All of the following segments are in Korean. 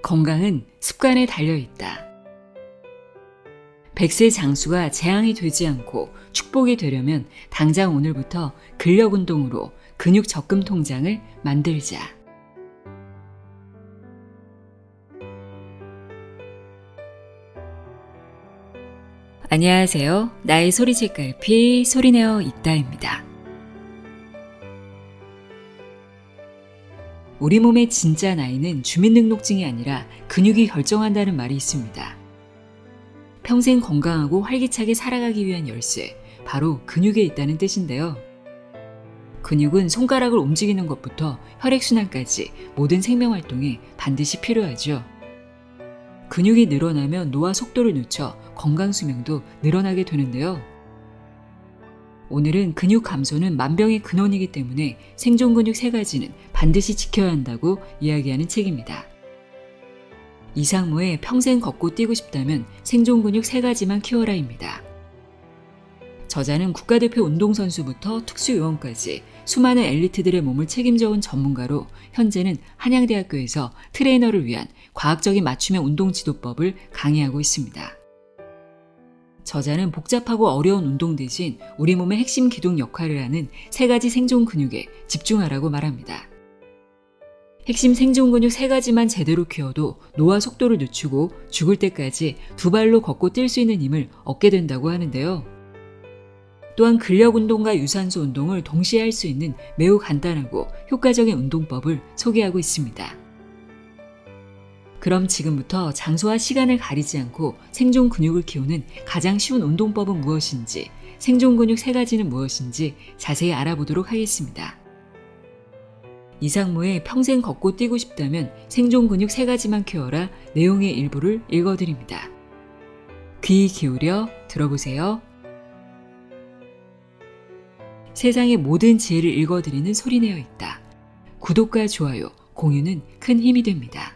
건강은 습관에 달려있다. 100세 장수가 재앙이 되지 않고 축복이 되려면 당장 오늘부터 근력 운동으로 근육 적금 통장을 만들자. 안녕하세요. 나의 소리책갈피 소리내어 있다입니다. 우리 몸의 진짜 나이는 주민등록증이 아니라 근육이 결정한다는 말이 있습니다. 평생 건강하고 활기차게 살아가기 위한 열쇠, 바로 근육에 있다는 뜻인데요. 근육은 손가락을 움직이는 것부터 혈액순환까지 모든 생명활동에 반드시 필요하죠. 근육이 늘어나면 노화 속도를 늦춰 건강수명도 늘어나게 되는데요. 오늘은 근육 감소는 만병의 근원이기 때문에 생존근육 3가지는 반드시 지켜야 한다고 이야기하는 책입니다. 이상무의 평생 걷고 뛰고 싶다면 생존근육 3가지만 키워라입니다. 저자는 국가대표 운동선수부터 특수요원까지 수많은 엘리트들의 몸을 책임져온 전문가로 현재는 한양대학교에서 트레이너를 위한 과학적인 맞춤형 운동지도법을 강의하고 있습니다. 저자는 복잡하고 어려운 운동 대신 우리 몸의 핵심 기동 역할을 하는 3가지 생존 근육에 집중하라고 말합니다. 핵심 생존 근육 3가지만 제대로 키워도 노화 속도를 늦추고 죽을 때까지 2발로 걷고 뛸 수 있는 힘을 얻게 된다고 하는데요. 또한 근력 운동과 유산소 운동을 동시에 할 수 있는 매우 간단하고 효과적인 운동법을 소개하고 있습니다. 그럼 지금부터 장소와 시간을 가리지 않고 생존 근육을 키우는 가장 쉬운 운동법은 무엇인지, 생존 근육 3가지는 무엇인지 자세히 알아보도록 하겠습니다. 이상무의 평생 걷고 뛰고 싶다면 생존 근육 3가지만 키워라 내용의 일부를 읽어드립니다. 귀 기울여 들어보세요. 세상의 모든 지혜를 읽어드리는 소리내어 있다. 구독과 좋아요, 공유는 큰 힘이 됩니다.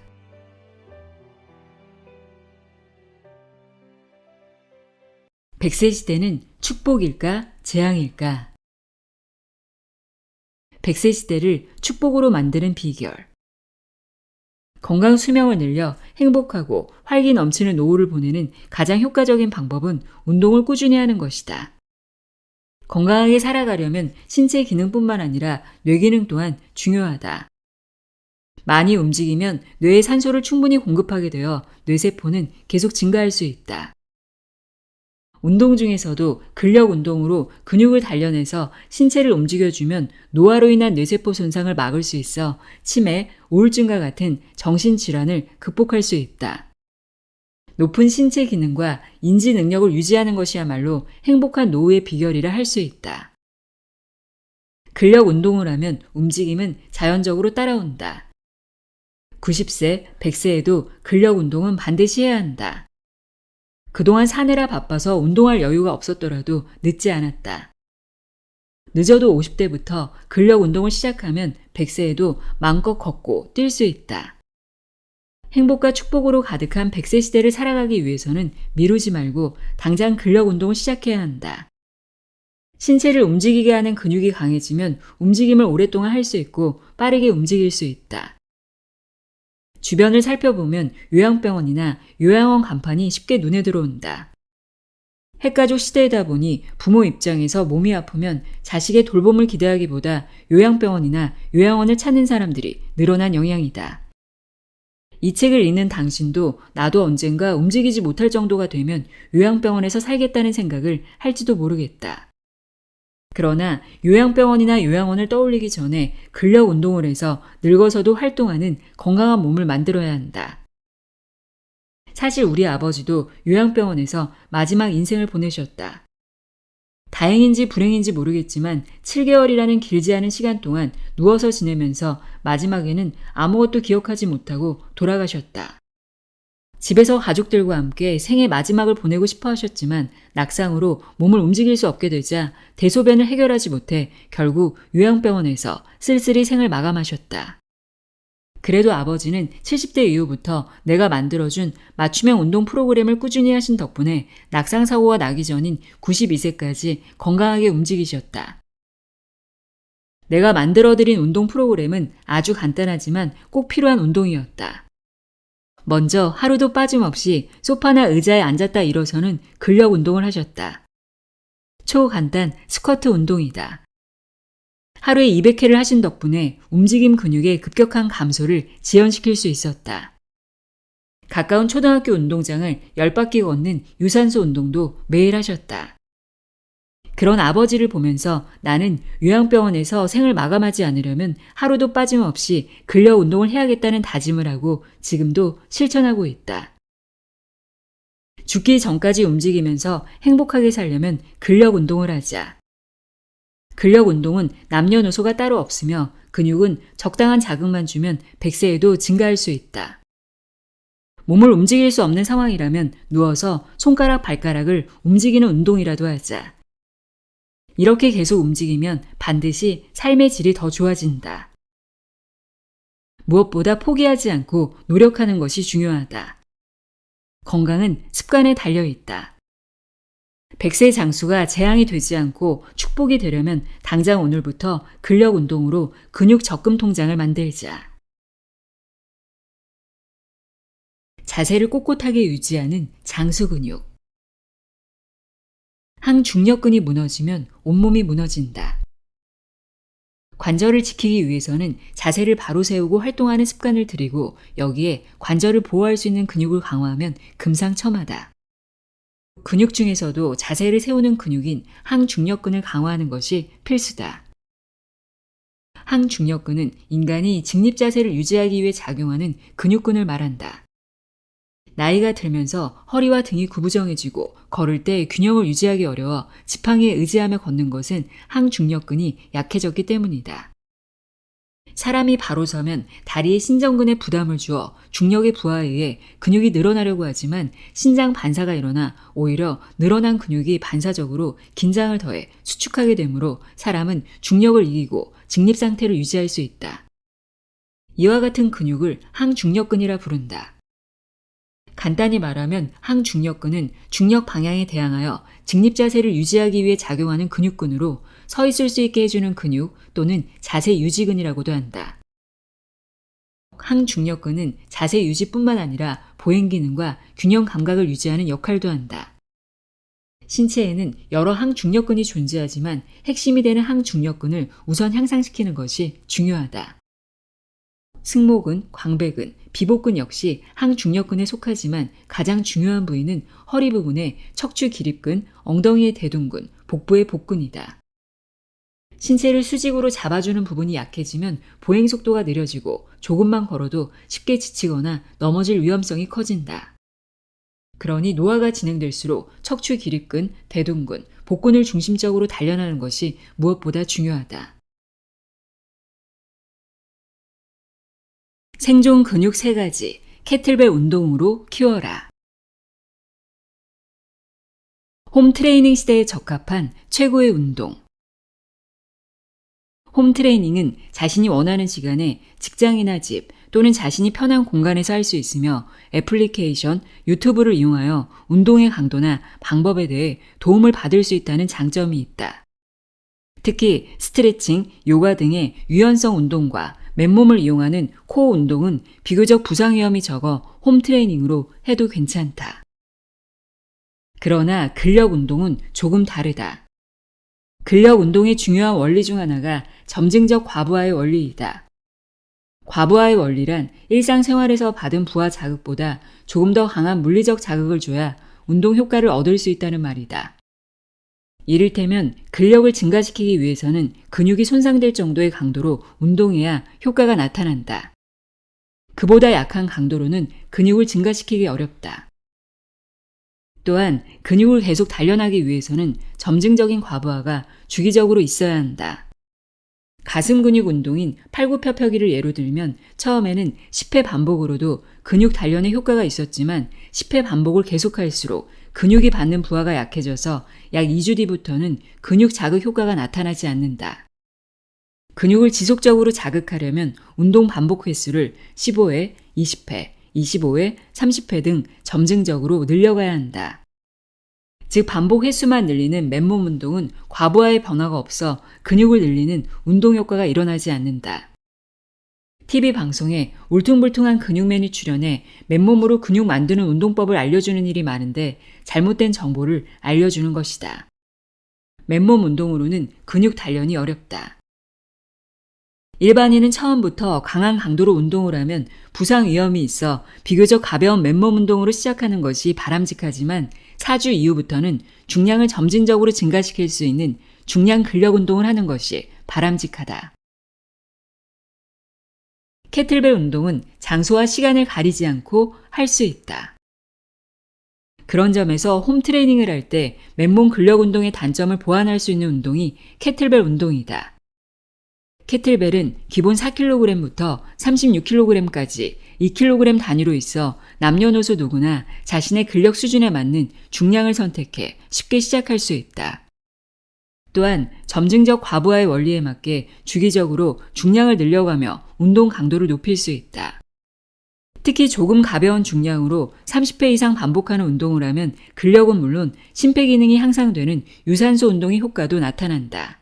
100세 시대는 축복일까, 재앙일까? 100세 시대를 축복으로 만드는 비결. 건강 수명을 늘려 행복하고 활기 넘치는 노후를 보내는 가장 효과적인 방법은 운동을 꾸준히 하는 것이다. 건강하게 살아가려면 신체 기능뿐만 아니라 뇌 기능 또한 중요하다. 많이 움직이면 뇌에 산소를 충분히 공급하게 되어 뇌세포는 계속 증가할 수 있다. 운동 중에서도 근력 운동으로 근육을 단련해서 신체를 움직여주면 노화로 인한 뇌세포 손상을 막을 수 있어 치매, 우울증과 같은 정신질환을 극복할 수 있다. 높은 신체 기능과 인지 능력을 유지하는 것이야말로 행복한 노후의 비결이라 할 수 있다. 근력 운동을 하면 움직임은 자연적으로 따라온다. 90세, 100세에도 근력 운동은 반드시 해야 한다. 그동안 사느라 바빠서 운동할 여유가 없었더라도 늦지 않았다. 늦어도 50대부터 근력 운동을 시작하면 100세에도 마음껏 걷고 뛸 수 있다. 행복과 축복으로 가득한 100세 시대를 살아가기 위해서는 미루지 말고 당장 근력 운동을 시작해야 한다. 신체를 움직이게 하는 근육이 강해지면 움직임을 오랫동안 할 수 있고 빠르게 움직일 수 있다. 주변을 살펴보면 요양병원이나 요양원 간판이 쉽게 눈에 들어온다. 핵가족 시대이다 보니 부모 입장에서 몸이 아프면 자식의 돌봄을 기대하기보다 요양병원이나 요양원을 찾는 사람들이 늘어난 영향이다. 이 책을 읽는 당신도 나도 언젠가 움직이지 못할 정도가 되면 요양병원에서 살겠다는 생각을 할지도 모르겠다. 그러나 요양병원이나 요양원을 떠올리기 전에 근력 운동을 해서 늙어서도 활동하는 건강한 몸을 만들어야 한다. 사실 우리 아버지도 요양병원에서 마지막 인생을 보내셨다. 다행인지 불행인지 모르겠지만 7개월이라는 길지 않은 시간 동안 누워서 지내면서 마지막에는 아무것도 기억하지 못하고 돌아가셨다. 집에서 가족들과 함께 생애 마지막을 보내고 싶어 하셨지만 낙상으로 몸을 움직일 수 없게 되자 대소변을 해결하지 못해 결국 요양병원에서 쓸쓸히 생을 마감하셨다. 그래도 아버지는 70대 이후부터 내가 만들어준 맞춤형 운동 프로그램을 꾸준히 하신 덕분에 낙상사고가 나기 전인 92세까지 건강하게 움직이셨다. 내가 만들어드린 운동 프로그램은 아주 간단하지만 꼭 필요한 운동이었다. 먼저 하루도 빠짐없이 소파나 의자에 앉았다 일어서는 근력 운동을 하셨다. 초간단 스쿼트 운동이다. 하루에 200회를 하신 덕분에 움직임 근육의 급격한 감소를 지연시킬 수 있었다. 가까운 초등학교 운동장을 10바퀴 걷는 유산소 운동도 매일 하셨다. 그런 아버지를 보면서 나는 요양병원에서 생을 마감하지 않으려면 하루도 빠짐없이 근력 운동을 해야겠다는 다짐을 하고 지금도 실천하고 있다. 죽기 전까지 움직이면서 행복하게 살려면 근력 운동을 하자. 근력 운동은 남녀노소가 따로 없으며 근육은 적당한 자극만 주면 100세에도 증가할 수 있다. 몸을 움직일 수 없는 상황이라면 누워서 손가락 발가락을 움직이는 운동이라도 하자. 이렇게 계속 움직이면 반드시 삶의 질이 더 좋아진다. 무엇보다 포기하지 않고 노력하는 것이 중요하다. 건강은 습관에 달려있다. 100세 장수가 재앙이 되지 않고 축복이 되려면 당장 오늘부터 근력 운동으로 근육 적금 통장을 만들자. 자세를 꼿꼿하게 유지하는 장수 근육. 항중력근이 무너지면 온몸이 무너진다. 관절을 지키기 위해서는 자세를 바로 세우고 활동하는 습관을 들이고 여기에 관절을 보호할 수 있는 근육을 강화하면 금상첨화다. 근육 중에서도 자세를 세우는 근육인 항중력근을 강화하는 것이 필수다. 항중력근은 인간이 직립자세를 유지하기 위해 작용하는 근육근을 말한다. 나이가 들면서 허리와 등이 구부정해지고 걸을 때 균형을 유지하기 어려워 지팡이에 의지하며 걷는 것은 항중력근이 약해졌기 때문이다. 사람이 바로 서면 다리에 신전근에 부담을 주어 중력의 부하에 의해 근육이 늘어나려고 하지만 신장 반사가 일어나 오히려 늘어난 근육이 반사적으로 긴장을 더해 수축하게 되므로 사람은 중력을 이기고 직립 상태를 유지할 수 있다. 이와 같은 근육을 항중력근이라 부른다. 간단히 말하면 항중력근은 중력 방향에 대항하여 직립자세를 유지하기 위해 작용하는 근육근으로 서 있을 수 있게 해주는 근육 또는 자세 유지근이라고도 한다. 항중력근은 자세 유지뿐만 아니라 보행 기능과 균형 감각을 유지하는 역할도 한다. 신체에는 여러 항중력근이 존재하지만 핵심이 되는 항중력근을 우선 향상시키는 것이 중요하다. 승모근, 광배근, 비복근 역시 항중력근에 속하지만 가장 중요한 부위는 허리 부분의 척추 기립근, 엉덩이의 대둔근, 복부의 복근이다. 신체를 수직으로 잡아주는 부분이 약해지면 보행 속도가 느려지고 조금만 걸어도 쉽게 지치거나 넘어질 위험성이 커진다. 그러니 노화가 진행될수록 척추 기립근, 대둔근, 복근을 중심적으로 단련하는 것이 무엇보다 중요하다. 생존 근육 3가지, 캐틀벨 운동으로 키워라. 홈트레이닝 시대에 적합한 최고의 운동. 홈트레이닝은 자신이 원하는 시간에 직장이나 집 또는 자신이 편한 공간에서 할 수 있으며 애플리케이션, 유튜브를 이용하여 운동의 강도나 방법에 대해 도움을 받을 수 있다는 장점이 있다. 특히 스트레칭, 요가 등의 유연성 운동과 맨몸을 이용하는 코어 운동은 비교적 부상 위험이 적어 홈트레이닝으로 해도 괜찮다. 그러나 근력 운동은 조금 다르다. 근력 운동의 중요한 원리 중 하나가 점증적 과부하의 원리이다. 과부하의 원리란 일상생활에서 받은 부하 자극보다 조금 더 강한 물리적 자극을 줘야 운동 효과를 얻을 수 있다는 말이다. 이를테면 근력을 증가시키기 위해서는 근육이 손상될 정도의 강도로 운동해야 효과가 나타난다. 그보다 약한 강도로는 근육을 증가시키기 어렵다. 또한 근육을 계속 단련하기 위해서는 점증적인 과부하가 주기적으로 있어야 한다. 가슴 근육 운동인 팔굽혀펴기를 예로 들면 처음에는 10회 반복으로도 근육 단련에 효과가 있었지만 10회 반복을 계속할수록 근육이 받는 부하가 약해져서 약 2주 뒤부터는 근육 자극 효과가 나타나지 않는다. 근육을 지속적으로 자극하려면 운동 반복 횟수를 15회, 20회, 25회, 30회 등 점증적으로 늘려가야 한다. 즉 반복 횟수만 늘리는 맨몸 운동은 과부하의 변화가 없어 근육을 늘리는 운동 효과가 일어나지 않는다. TV 방송에 울퉁불퉁한 근육맨이 출연해 맨몸으로 근육 만드는 운동법을 알려주는 일이 많은데 잘못된 정보를 알려주는 것이다. 맨몸 운동으로는 근육 단련이 어렵다. 일반인은 처음부터 강한 강도로 운동을 하면 부상 위험이 있어 비교적 가벼운 맨몸 운동으로 시작하는 것이 바람직하지만 4주 이후부터는 중량을 점진적으로 증가시킬 수 있는 중량 근력 운동을 하는 것이 바람직하다. 캐틀벨 운동은 장소와 시간을 가리지 않고 할 수 있다. 그런 점에서 홈 트레이닝을 할 때 맨몸 근력 운동의 단점을 보완할 수 있는 운동이 캐틀벨 운동이다. 캐틀벨은 기본 4kg부터 36kg까지 2kg 단위로 있어 남녀노소 누구나 자신의 근력 수준에 맞는 중량을 선택해 쉽게 시작할 수 있다. 또한 점증적 과부하의 원리에 맞게 주기적으로 중량을 늘려가며 운동 강도를 높일 수 있다. 특히 조금 가벼운 중량으로 30회 이상 반복하는 운동을 하면 근력은 물론 심폐기능이 향상되는 유산소 운동의 효과도 나타난다.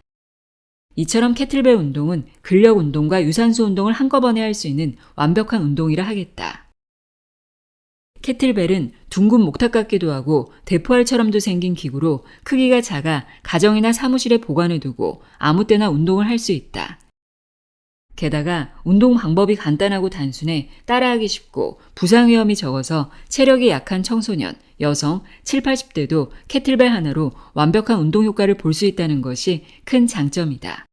이처럼 캐틀벨 운동은 근력 운동과 유산소 운동을 한꺼번에 할 수 있는 완벽한 운동이라 하겠다. 캐틀벨은 둥근 목탁 같기도 하고 대포알처럼도 생긴 기구로 크기가 작아 가정이나 사무실에 보관해두고 아무 때나 운동을 할 수 있다. 게다가 운동 방법이 간단하고 단순해 따라하기 쉽고 부상 위험이 적어서 체력이 약한 청소년, 여성, 7, 80대도 캐틀벨 하나로 완벽한 운동 효과를 볼 수 있다는 것이 큰 장점이다.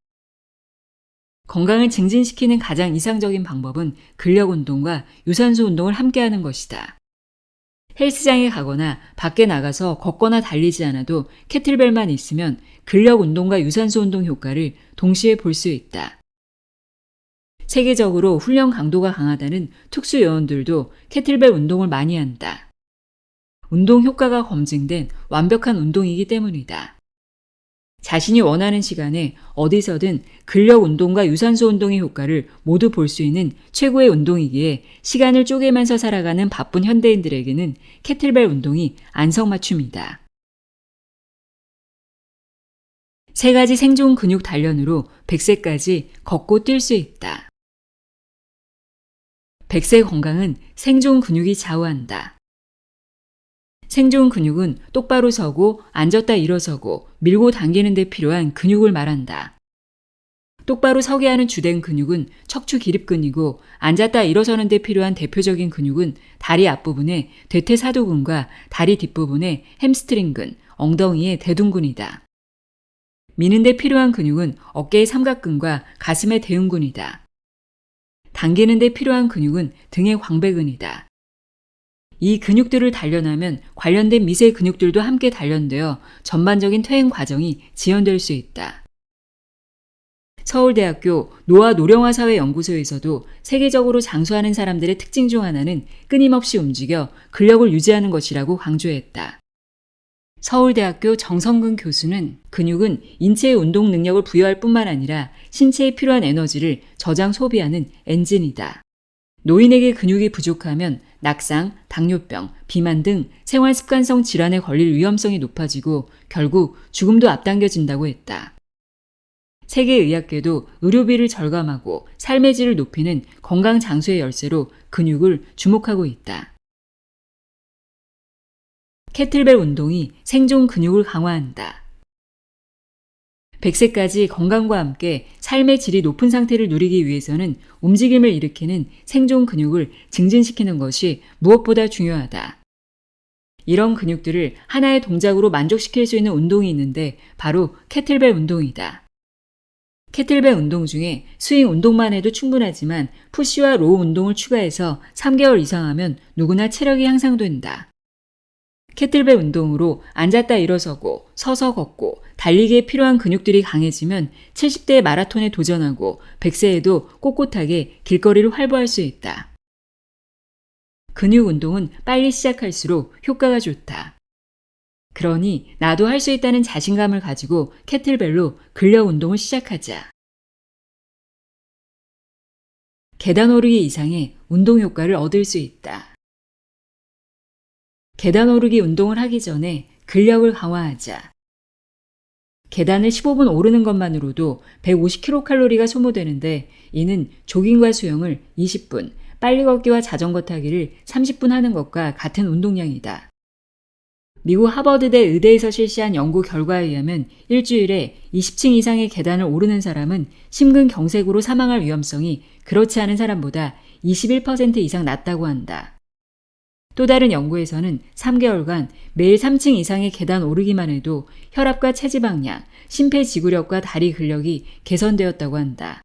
건강을 증진시키는 가장 이상적인 방법은 근력 운동과 유산소 운동을 함께 하는 것이다. 헬스장에 가거나 밖에 나가서 걷거나 달리지 않아도 캐틀벨만 있으면 근력 운동과 유산소 운동 효과를 동시에 볼 수 있다. 세계적으로 훈련 강도가 강하다는 특수 요원들도 캐틀벨 운동을 많이 한다. 운동 효과가 검증된 완벽한 운동이기 때문이다. 자신이 원하는 시간에 어디서든 근력 운동과 유산소 운동의 효과를 모두 볼 수 있는 최고의 운동이기에 시간을 쪼개면서 살아가는 바쁜 현대인들에게는 캐틀벨 운동이 안성맞춤이다. 3가지 생존 근육 단련으로 100세까지 걷고 뛸 수 있다. 100세 건강은 생존 근육이 좌우한다. 생존 근육은 똑바로 서고 앉았다 일어서고 밀고 당기는 데 필요한 근육을 말한다. 똑바로 서게 하는 주된 근육은 척추 기립근이고 앉았다 일어서는 데 필요한 대표적인 근육은 다리 앞부분의 대퇴사두근과 다리 뒷부분의 햄스트링근, 엉덩이의 대둔근이다. 미는 데 필요한 근육은 어깨의 삼각근과 가슴의 대흉근이다. 당기는 데 필요한 근육은 등의 광배근이다. 이 근육들을 단련하면 관련된 미세 근육들도 함께 단련되어 전반적인 퇴행 과정이 지연될 수 있다. 서울대학교 노화노령화사회연구소에서도 세계적으로 장수하는 사람들의 특징 중 하나는 끊임없이 움직여 근력을 유지하는 것이라고 강조했다. 서울대학교 정성근 교수는 근육은 인체의 운동 능력을 부여할 뿐만 아니라 신체에 필요한 에너지를 저장 소비하는 엔진이다. 노인에게 근육이 부족하면 낙상, 당뇨병, 비만 등 생활습관성 질환에 걸릴 위험성이 높아지고 결국 죽음도 앞당겨진다고 했다. 세계의학계도 의료비를 절감하고 삶의 질을 높이는 건강 장수의 열쇠로 근육을 주목하고 있다. 캐틀벨 운동이 생존 근육을 강화한다. 100세까지 건강과 함께 삶의 질이 높은 상태를 누리기 위해서는 움직임을 일으키는 생존 근육을 증진시키는 것이 무엇보다 중요하다. 이런 근육들을 하나의 동작으로 만족시킬 수 있는 운동이 있는데 바로 캐틀벨 운동이다. 캐틀벨 운동 중에 스윙 운동만 해도 충분하지만 푸시와 로우 운동을 추가해서 3개월 이상 하면 누구나 체력이 향상된다. 캐틀벨 운동으로 앉았다 일어서고 서서 걷고 달리기에 필요한 근육들이 강해지면 70대 마라톤에 도전하고 100세에도 꼿꼿하게 길거리를 활보할 수 있다. 근육 운동은 빨리 시작할수록 효과가 좋다. 그러니 나도 할 수 있다는 자신감을 가지고 캐틀벨로 근력 운동을 시작하자. 계단 오르기 이상의 운동 효과를 얻을 수 있다. 계단 오르기 운동을 하기 전에 근력을 강화하자. 계단을 15분 오르는 것만으로도 150kcal가 소모되는데 이는 조깅과 수영을 20분, 빨리 걷기와 자전거 타기를 30분 하는 것과 같은 운동량이다. 미국 하버드대 의대에서 실시한 연구 결과에 의하면 일주일에 20층 이상의 계단을 오르는 사람은 심근경색으로 사망할 위험성이 그렇지 않은 사람보다 21% 이상 낮다고 한다. 또 다른 연구에서는 3개월간 매일 3층 이상의 계단 오르기만 해도 혈압과 체지방량, 심폐지구력과 다리 근력이 개선되었다고 한다.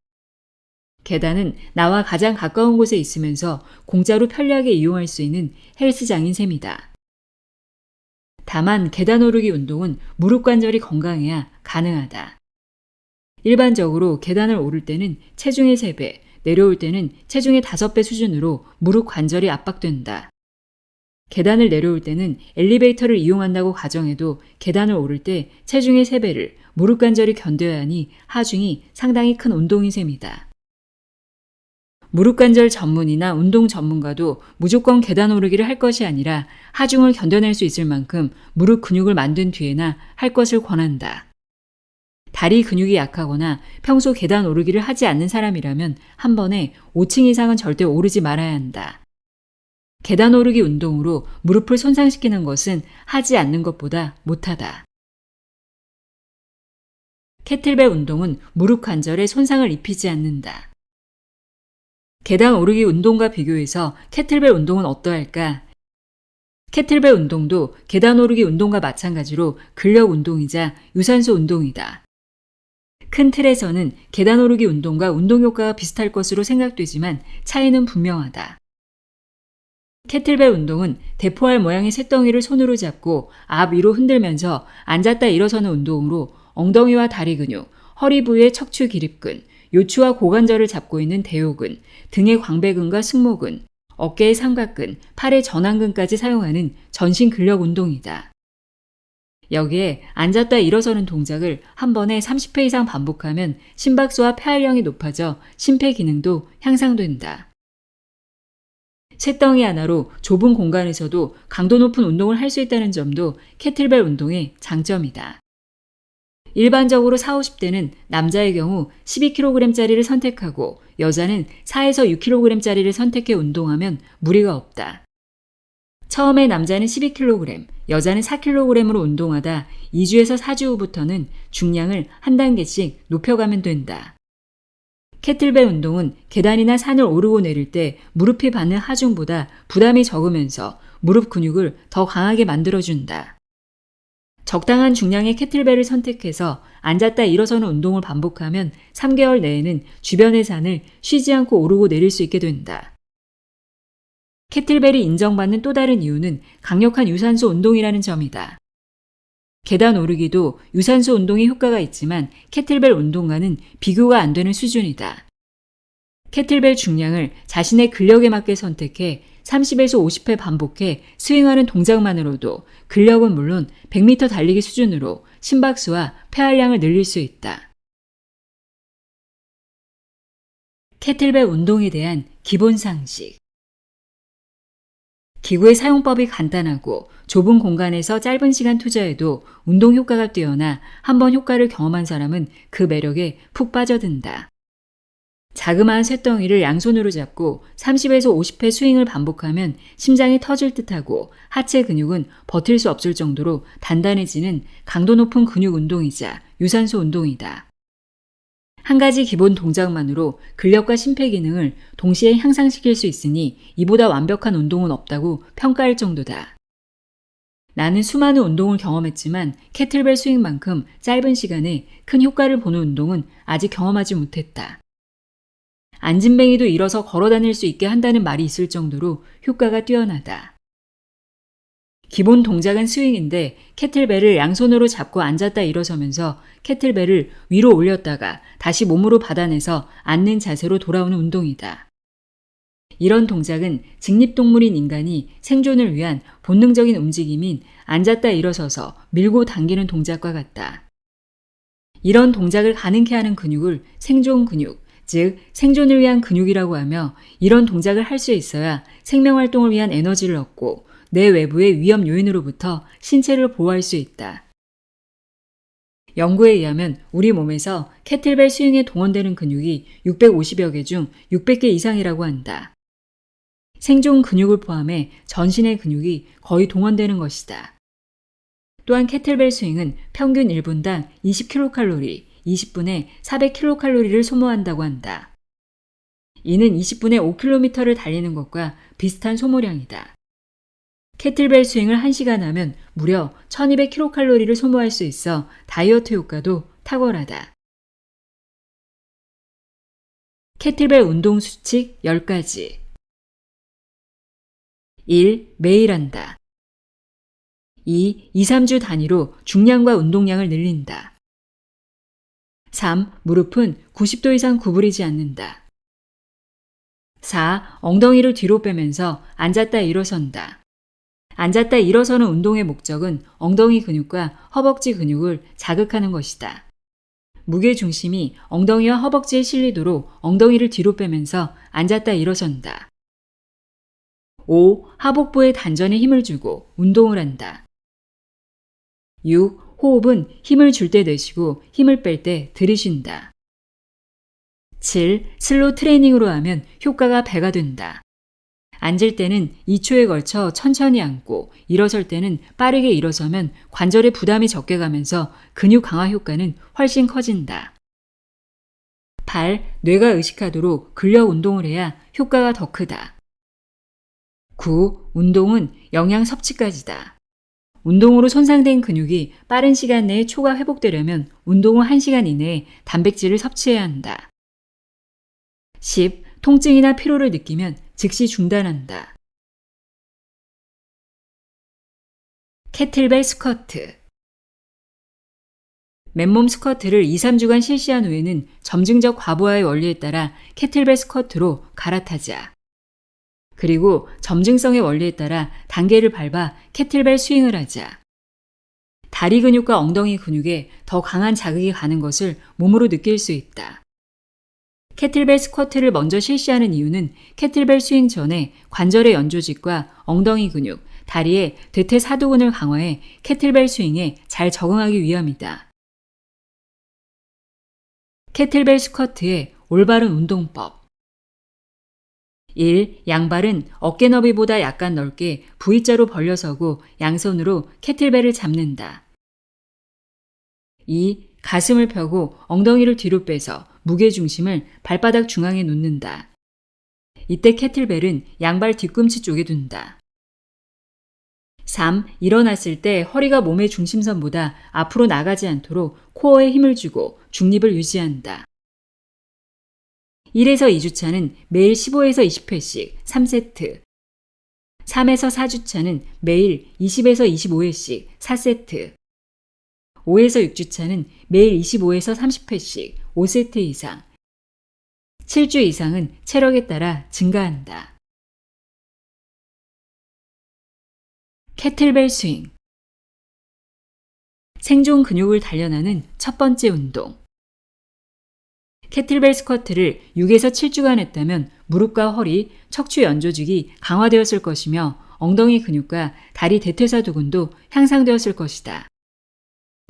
계단은 나와 가장 가까운 곳에 있으면서 공짜로 편리하게 이용할 수 있는 헬스장인 셈이다. 다만 계단 오르기 운동은 무릎 관절이 건강해야 가능하다. 일반적으로 계단을 오를 때는 체중의 3배, 내려올 때는 체중의 5배 수준으로 무릎 관절이 압박된다. 계단을 내려올 때는 엘리베이터를 이용한다고 가정해도 계단을 오를 때 체중의 3배를 무릎 관절이 견뎌야 하니 하중이 상당히 큰 운동인 셈이다. 무릎 관절 전문이나 운동 전문가도 무조건 계단 오르기를 할 것이 아니라 하중을 견뎌낼 수 있을 만큼 무릎 근육을 만든 뒤에나 할 것을 권한다. 다리 근육이 약하거나 평소 계단 오르기를 하지 않는 사람이라면 한 번에 5층 이상은 절대 오르지 말아야 한다. 계단 오르기 운동으로 무릎을 손상시키는 것은 하지 않는 것보다 못하다. 캐틀벨 운동은 무릎 관절에 손상을 입히지 않는다. 계단 오르기 운동과 비교해서 캐틀벨 운동은 어떠할까? 캐틀벨 운동도 계단 오르기 운동과 마찬가지로 근력 운동이자 유산소 운동이다. 큰 틀에서는 계단 오르기 운동과 운동 효과가 비슷할 것으로 생각되지만 차이는 분명하다. 캐틀벨 운동은 대포알 모양의 쇳덩이를 손으로 잡고 앞 위로 흔들면서 앉았다 일어서는 운동으로 엉덩이와 다리 근육, 허리 부위의 척추 기립근, 요추와 고관절을 잡고 있는 대요근, 등의 광배근과 승모근, 어깨의 삼각근, 팔의 전완근까지 사용하는 전신 근력 운동이다. 여기에 앉았다 일어서는 동작을 한 번에 30회 이상 반복하면 심박수와 폐활량이 높아져 심폐 기능도 향상된다. 쇳덩이 하나로 좁은 공간에서도 강도 높은 운동을 할 수 있다는 점도 캐틀벨 운동의 장점이다. 일반적으로 40, 50대는 남자의 경우 12kg짜리를 선택하고 여자는 4에서 6kg짜리를 선택해 운동하면 무리가 없다. 처음에 남자는 12kg, 여자는 4kg으로 운동하다 2주에서 4주 후부터는 중량을 한 단계씩 높여가면 된다. 캐틀벨 운동은 계단이나 산을 오르고 내릴 때 무릎이 받는 하중보다 부담이 적으면서 무릎 근육을 더 강하게 만들어준다. 적당한 중량의 캐틀벨을 선택해서 앉았다 일어서는 운동을 반복하면 3개월 내에는 주변의 산을 쉬지 않고 오르고 내릴 수 있게 된다. 캐틀벨이 인정받는 또 다른 이유는 강력한 유산소 운동이라는 점이다. 계단 오르기도 유산소 운동에 효과가 있지만 캐틀벨 운동과는 비교가 안 되는 수준이다. 캐틀벨 중량을 자신의 근력에 맞게 선택해 30에서 50회 반복해 스윙하는 동작만으로도 근력은 물론 100m 달리기 수준으로 심박수와 폐활량을 늘릴 수 있다. 캐틀벨 운동에 대한 기본 상식. 기구의 사용법이 간단하고 좁은 공간에서 짧은 시간 투자해도 운동 효과가 뛰어나 한번 효과를 경험한 사람은 그 매력에 푹 빠져든다. 자그마한 쇳덩이를 양손으로 잡고 30에서 50회 스윙을 반복하면 심장이 터질 듯하고 하체 근육은 버틸 수 없을 정도로 단단해지는 강도 높은 근육 운동이자 유산소 운동이다. 한 가지 기본 동작만으로 근력과 심폐 기능을 동시에 향상시킬 수 있으니 이보다 완벽한 운동은 없다고 평가할 정도다. 나는 수많은 운동을 경험했지만 캐틀벨 스윙만큼 짧은 시간에 큰 효과를 보는 운동은 아직 경험하지 못했다. 앉은뱅이도 일어서 걸어 다닐 수 있게 한다는 말이 있을 정도로 효과가 뛰어나다. 기본 동작은 스윙인데 캐틀벨을 양손으로 잡고 앉았다 일어서면서 캐틀벨을 위로 올렸다가 다시 몸으로 받아내서 앉는 자세로 돌아오는 운동이다. 이런 동작은 직립동물인 인간이 생존을 위한 본능적인 움직임인 앉았다 일어서서 밀고 당기는 동작과 같다. 이런 동작을 가능케 하는 근육을 생존 근육, 즉 생존을 위한 근육이라고 하며 이런 동작을 할 수 있어야 생명활동을 위한 에너지를 얻고 내 외부의 위험 요인으로부터 신체를 보호할 수 있다. 연구에 의하면 우리 몸에서 캐틀벨 스윙에 동원되는 근육이 650여 개 중 600개 이상이라고 한다. 생존 근육을 포함해 전신의 근육이 거의 동원되는 것이다. 또한 캐틀벨 스윙은 평균 1분당 20kcal, 20분에 400kcal를 소모한다고 한다. 이는 20분에 5km를 달리는 것과 비슷한 소모량이다. 캐틀벨 스윙을 1시간 하면 무려 1200kcal를 소모할 수 있어 다이어트 효과도 탁월하다. 캐틀벨 운동 수칙 10가지. 1. 매일 한다. 2. 2-3주 단위로 중량과 운동량을 늘린다. 3. 무릎은 90도 이상 구부리지 않는다. 4. 엉덩이를 뒤로 빼면서 앉았다 일어선다. 앉았다 일어서는 운동의 목적은 엉덩이 근육과 허벅지 근육을 자극하는 것이다. 무게 중심이 엉덩이와 허벅지에 실리도록 엉덩이를 뒤로 빼면서 앉았다 일어선다. 5. 하복부에 단전에 힘을 주고 운동을 한다. 6. 호흡은 힘을 줄 때 내쉬고 힘을 뺄 때 들이쉰다. 7. 슬로우 트레이닝으로 하면 효과가 배가 된다. 앉을 때는 2초에 걸쳐 천천히 앉고 일어설 때는 빠르게 일어서면 관절에 부담이 적게 가면서 근육 강화 효과는 훨씬 커진다. 8. 뇌가 의식하도록 근력 운동을 해야 효과가 더 크다. 9. 운동은 영양 섭취까지다. 운동으로 손상된 근육이 빠른 시간 내에 초과 회복되려면 운동 후 1시간 이내에 단백질을 섭취해야 한다. 10. 통증이나 피로를 느끼면 즉시 중단한다. 캐틀벨 스쿼트. 맨몸 스쿼트를 2-3주간 실시한 후에는 점증적 과부하의 원리에 따라 캐틀벨 스쿼트로 갈아타자. 그리고 점증성의 원리에 따라 단계를 밟아 캐틀벨 스윙을 하자. 다리 근육과 엉덩이 근육에 더 강한 자극이 가는 것을 몸으로 느낄 수 있다. 캐틀벨 스쿼트를 먼저 실시하는 이유는 캐틀벨 스윙 전에 관절의 연조직과 엉덩이 근육, 다리의 대퇴사두근을 강화해 캐틀벨 스윙에 잘 적응하기 위함이다. 캐틀벨 스쿼트의 올바른 운동법. 1. 양발은 어깨 너비보다 약간 넓게 V자로 벌려서고 양손으로 캐틀벨을 잡는다. 2. 가슴을 펴고 엉덩이를 뒤로 빼서 무게중심을 발바닥 중앙에 놓는다. 이때 캐틀벨은 양발 뒤꿈치 쪽에 둔다. 3. 일어났을 때 허리가 몸의 중심선보다 앞으로 나가지 않도록 코어에 힘을 주고 중립을 유지한다. 1에서 2주차는 매일 15에서 20회씩 3세트. 3에서 4주차는 매일 20에서 25회씩 4세트. 5에서 6주차는 매일 25에서 30회씩 5세트 이상. 7주 이상은 체력에 따라 증가한다. 캐틀벨 스윙. 생존 근육을 단련하는 첫 번째 운동. 캐틀벨 스쿼트를 6에서 7주간 했다면 무릎과 허리, 척추 연조직이 강화되었을 것이며 엉덩이 근육과 다리 대퇴사두근도 향상되었을 것이다.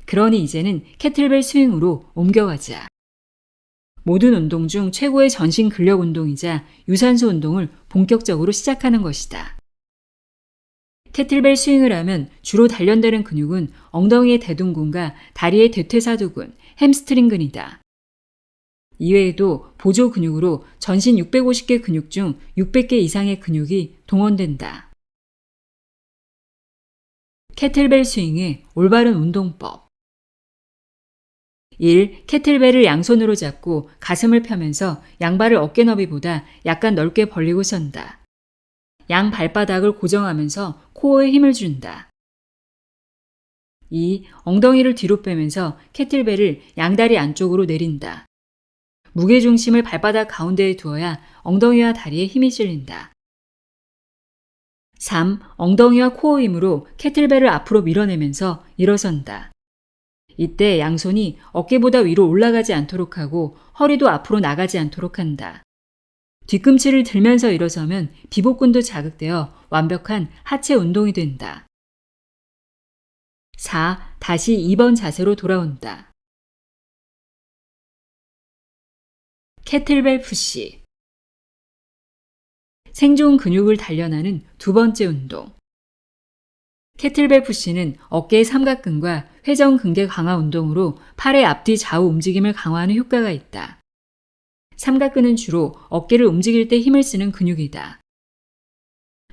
그러니 이제는 캐틀벨 스윙으로 옮겨가자. 모든 운동 중 최고의 전신 근력 운동이자 유산소 운동을 본격적으로 시작하는 것이다. 캐틀벨 스윙을 하면 주로 단련되는 근육은 엉덩이의 대둔근과 다리의 대퇴사두근, 햄스트링근이다. 이외에도 보조 근육으로 전신 650개 근육 중 600개 이상의 근육이 동원된다. 캐틀벨 스윙의 올바른 운동법. 1. 캐틀벨을 양손으로 잡고 가슴을 펴면서 양발을 어깨 너비보다 약간 넓게 벌리고 선다. 양 발바닥을 고정하면서 코어에 힘을 준다. 2. 엉덩이를 뒤로 빼면서 캐틀벨을 양다리 안쪽으로 내린다. 무게중심을 발바닥 가운데에 두어야 엉덩이와 다리에 힘이 실린다. 3. 엉덩이와 코어 힘으로 캐틀벨을 앞으로 밀어내면서 일어선다. 이때 양손이 어깨보다 위로 올라가지 않도록 하고 허리도 앞으로 나가지 않도록 한다. 뒤꿈치를 들면서 일어서면 비복근도 자극되어 완벽한 하체 운동이 된다. 4. 다시 2번 자세로 돌아온다. 캐틀벨 푸시. 생존 근육을 단련하는 두 번째 운동. 캐틀벨 푸시는 어깨의 삼각근과 회전근개 강화 운동으로 팔의 앞뒤 좌우 움직임을 강화하는 효과가 있다. 삼각근은 주로 어깨를 움직일 때 힘을 쓰는 근육이다.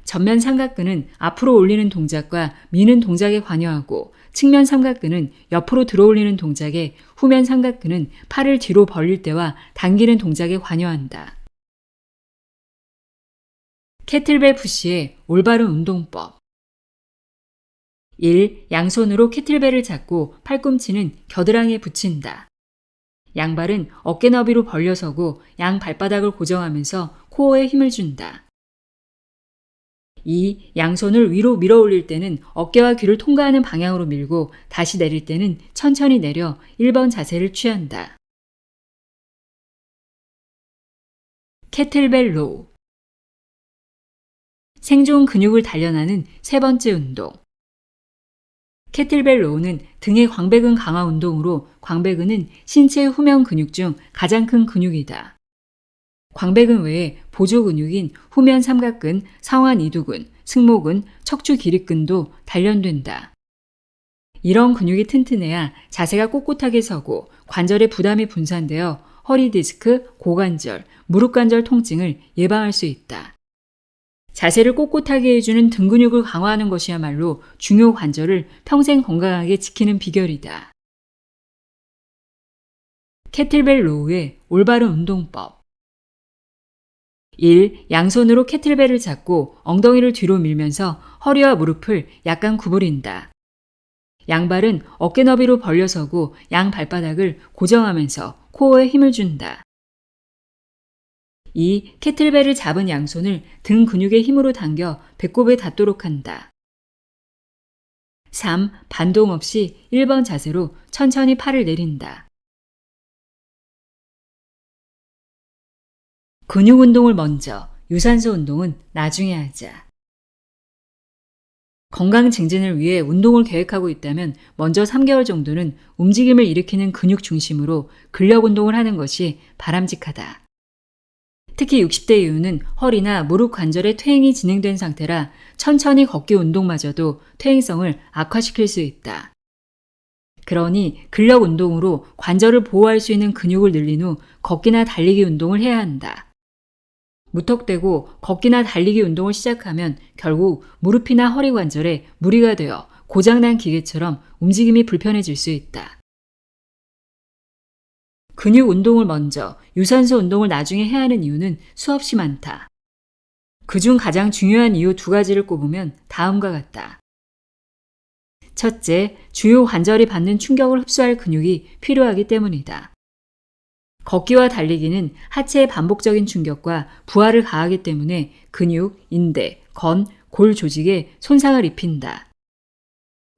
전면 삼각근은 앞으로 올리는 동작과 미는 동작에 관여하고, 측면 삼각근은 옆으로 들어올리는 동작에, 후면 삼각근은 팔을 뒤로 벌릴 때와 당기는 동작에 관여한다. 캐틀벨 푸시의 올바른 운동법. 1. 양손으로 캐틀벨을 잡고 팔꿈치는 겨드랑이에 붙인다. 양발은 어깨 너비로 벌려서고 양 발바닥을 고정하면서 코어에 힘을 준다. 2. 양손을 위로 밀어 올릴 때는 어깨와 귀를 통과하는 방향으로 밀고, 다시 내릴 때는 천천히 내려 1번 자세를 취한다. 캐틀벨 로우. 생존 근육을 단련하는 세 번째 운동. 캐틀벨 로우는 등의 광배근 강화 운동으로, 광배근은 신체의 후면 근육 중 가장 큰 근육이다. 광배근 외에 보조 근육인 후면 삼각근, 상완 이두근, 승모근, 척추 기립근도 단련된다. 이런 근육이 튼튼해야 자세가 꼿꼿하게 서고 관절에 부담이 분산되어 허리 디스크, 고관절, 무릎 관절 통증을 예방할 수 있다. 자세를 꼿꼿하게 해주는 등 근육을 강화하는 것이야말로 중요 관절을 평생 건강하게 지키는 비결이다. 캐틀벨 로우의 올바른 운동법. 1. 양손으로 캐틀벨을 잡고 엉덩이를 뒤로 밀면서 허리와 무릎을 약간 구부린다. 양발은 어깨 너비로 벌려서고 양 발바닥을 고정하면서 코어에 힘을 준다. 2. 캐틀벨을 잡은 양손을 등 근육의 힘으로 당겨 배꼽에 닿도록 한다. 3. 반동 없이 1번 자세로 천천히 팔을 내린다. 근육 운동을 먼저, 유산소 운동은 나중에 하자. 건강 증진을 위해 운동을 계획하고 있다면 먼저 3개월 정도는 움직임을 일으키는 근육 중심으로 근력 운동을 하는 것이 바람직하다. 특히 60대 이후는 허리나 무릎 관절의 퇴행이 진행된 상태라 천천히 걷기 운동마저도 퇴행성을 악화시킬 수 있다. 그러니 근력 운동으로 관절을 보호할 수 있는 근육을 늘린 후 걷기나 달리기 운동을 해야 한다. 무턱대고 걷기나 달리기 운동을 시작하면 결국 무릎이나 허리 관절에 무리가 되어 고장난 기계처럼 움직임이 불편해질 수 있다. 근육 운동을 먼저, 유산소 운동을 나중에 해야 하는 이유는 수없이 많다. 그중 가장 중요한 이유 2가지를 꼽으면 다음과 같다. 첫째, 주요 관절이 받는 충격을 흡수할 근육이 필요하기 때문이다. 걷기와 달리기는 하체의 반복적인 충격과 부하를 가하기 때문에 근육, 인대, 건, 골 조직에 손상을 입힌다.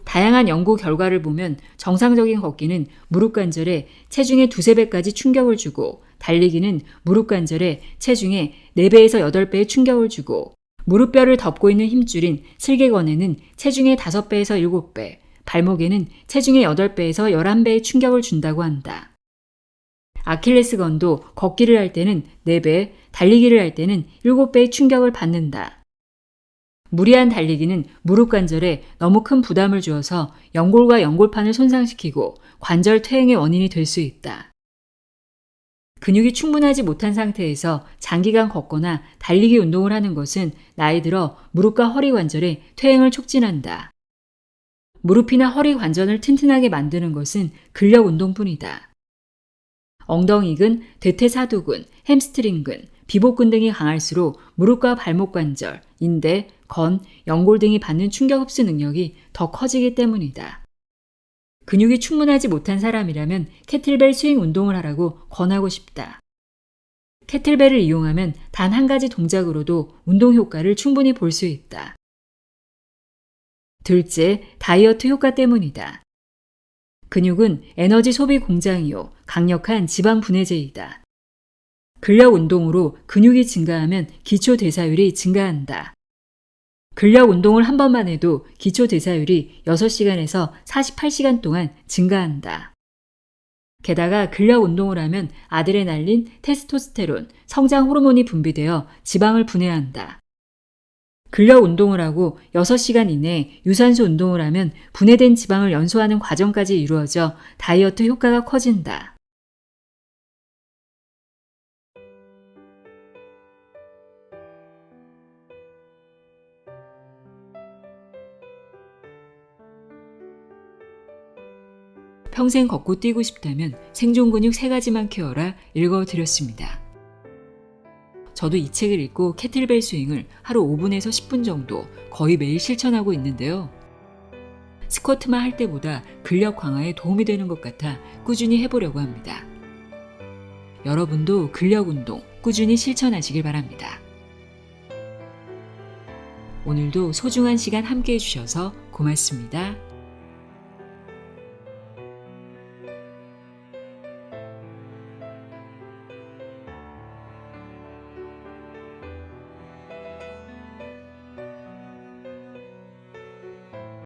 다양한 연구 결과를 보면 정상적인 걷기는 무릎 관절에 체중의 2~3배까지 충격을 주고, 달리기는 무릎 관절에 체중의 4배에서 8배의 충격을 주고, 무릎뼈를 덮고 있는 힘줄인 슬개건에는 체중의 5배에서 7배, 발목에는 체중의 8배에서 11배의 충격을 준다고 한다. 아킬레스건도 걷기를 할 때는 4배, 달리기를 할 때는 7배의 충격을 받는다. 무리한 달리기는 무릎 관절에 너무 큰 부담을 주어서 연골과 연골판을 손상시키고 관절 퇴행의 원인이 될 수 있다. 근육이 충분하지 못한 상태에서 장기간 걷거나 달리기 운동을 하는 것은 나이 들어 무릎과 허리 관절의 퇴행을 촉진한다. 무릎이나 허리 관절을 튼튼하게 만드는 것은 근력 운동뿐이다. 엉덩이근, 대퇴사두근, 햄스트링근, 비복근 등이 강할수록 무릎과 발목 관절, 인대, 건, 연골 등이 받는 충격 흡수 능력이 더 커지기 때문이다. 근육이 충분하지 못한 사람이라면 캐틀벨 스윙 운동을 하라고 권하고 싶다. 캐틀벨을 이용하면 단 한 가지 동작으로도 운동 효과를 충분히 볼 수 있다. 둘째, 다이어트 효과 때문이다. 근육은 에너지 소비 공장이요, 강력한 지방 분해제이다. 근력 운동으로 근육이 증가하면 기초 대사율이 증가한다. 근력 운동을 한 번만 해도 기초 대사율이 6시간에서 48시간 동안 증가한다. 게다가 근력 운동을 하면 아드레날린, 테스토스테론, 성장 호르몬이 분비되어 지방을 분해한다. 근력 운동을 하고 6시간 이내에 유산소 운동을 하면 분해된 지방을 연소하는 과정까지 이루어져 다이어트 효과가 커진다. 평생 걷고 뛰고 싶다면 생존 근육 3가지만 키워라 읽어드렸습니다. 저도 이 책을 읽고 캐틀벨 스윙을 하루 5분에서 10분 정도 거의 매일 실천하고 있는데요. 스쿼트만 할 때보다 근력 강화에 도움이 되는 것 같아 꾸준히 해보려고 합니다. 여러분도 근력 운동 꾸준히 실천하시길 바랍니다. 오늘도 소중한 시간 함께 해주셔서 고맙습니다.